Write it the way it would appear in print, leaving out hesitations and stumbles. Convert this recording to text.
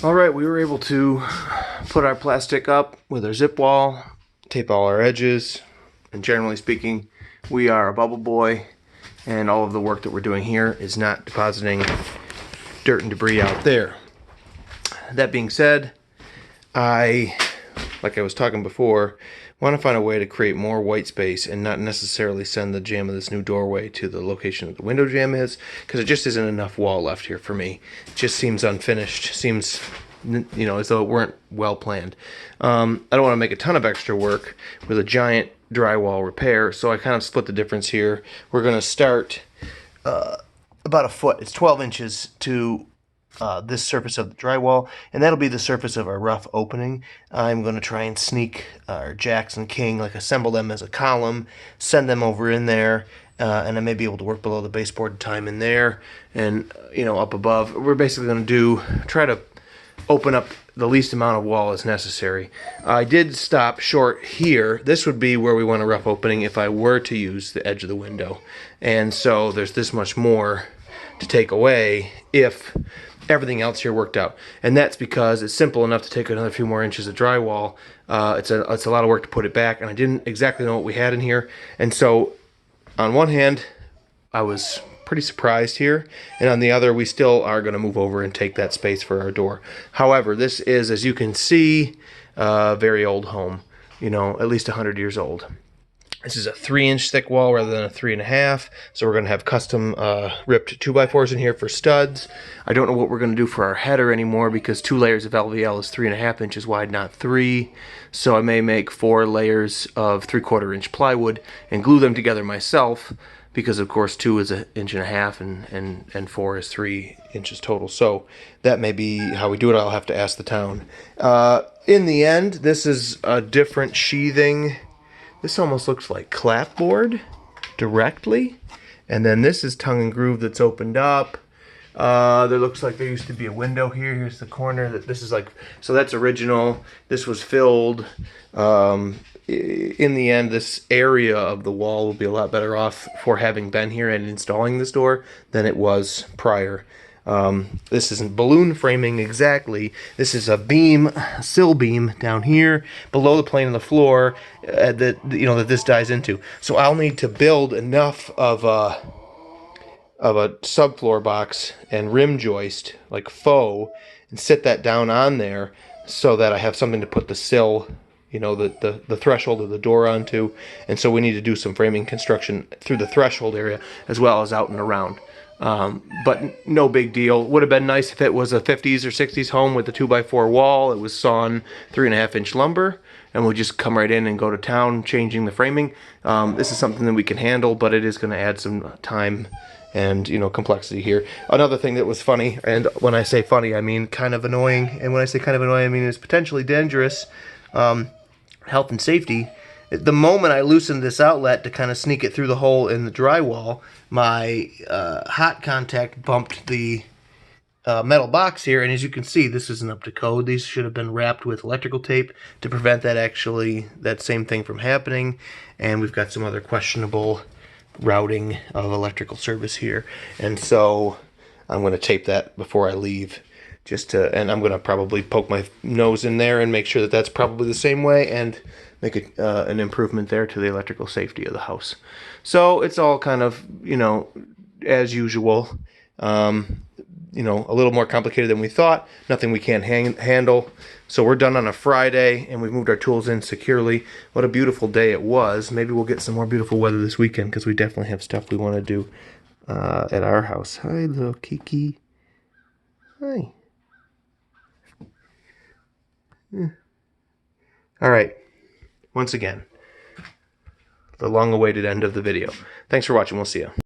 All right, we were able to put our plastic up with our zip wall, tape all our edges, and generally speaking, we are a bubble boy, and all of the work that we're doing here is not depositing dirt and debris out there. That being said, like I was talking before, want to find a way to create more white space and not necessarily send the jamb of this new doorway to the location that the window jamb is, because it just isn't enough wall left here for me. It just seems unfinished, seems, as though it weren't well planned. I don't want to make a ton of extra work with a giant drywall repair, so I kind of split the difference here. We're going to start about a foot. It's 12 inches to this surface of the drywall, and that'll be the surface of our rough opening. I'm going to try and sneak our jacks and king, like assemble them as a column, send them over in there, and I may be able to work below the baseboard time in there, and up above. We're basically going to try to open up the least amount of wall as necessary. I did stop short here. This would be where we want a rough opening if I were to use the edge of the window, and so there's this much more to take away if everything else here worked out. And that's because it's simple enough to take another few more inches of drywall. It's a lot of work to put it back, and I didn't exactly know what we had in here. And so on one hand, I was pretty surprised here, and on the other, we still are going to move over and take that space for our door. However, this is, as you can see, a very old home, at least 100 years old. This is a 3-inch thick wall rather than a 3.5, so we're going to have custom ripped 2x4s in here for studs. I don't know what we're going to do for our header anymore, because 2 layers of LVL is 3.5 inches wide, not 3. So I may make 4 layers of 3/4 inch plywood and glue them together myself, because of course 2 is 1.5 inches and 4 is 3 inches total. So that may be how we do it. I'll have to ask the town. In the end, this is a different sheathing. This almost looks like clapboard directly. And then this is tongue and groove that's opened up. There looks like there used to be a window here. Here's the corner. This is like, so that's original. This was filled. In the end, this area of the wall will be a lot better off for having been here and installing this door than it was prior. This isn't balloon framing exactly. This is a beam, a sill beam down here below the plane of the floor that this dies into. So I'll need to build enough of a subfloor box and rim joist, like faux, and sit that down on there so that I have something to put the sill, the threshold of the door onto. And so we need to do some framing construction through the threshold area as well as out and around. But no big deal. Would have been nice if it was a 50s or 60s home with a 2x4 wall. It was sawn 3.5 inch lumber, and we'll just come right in and go to town changing the framing. This is something that we can handle, but it is going to add some time and complexity here. Another thing that was funny, and when I say funny, I mean kind of annoying, and when I say kind of annoying, I mean it's potentially dangerous, health and safety. The moment I loosened this outlet to kind of sneak it through the hole in the drywall, my hot contact bumped the metal box here, and as you can see, this isn't up to code. These should have been wrapped with electrical tape to prevent that same thing from happening. And we've got some other questionable routing of electrical service here, and so I'm going to tape that before I leave. And I'm going to probably poke my nose in there and make sure that that's probably the same way, and make an improvement there to the electrical safety of the house. So it's all kind of, as usual, a little more complicated than we thought. Nothing we can't handle. So we're done on a Friday, and we've moved our tools in securely. What a beautiful day it was. Maybe we'll get some more beautiful weather this weekend, because we definitely have stuff we want to do at our house. Hi, little Kiki. Hi. All right. Once again, the long-awaited end of the video. Thanks for watching. We'll see you.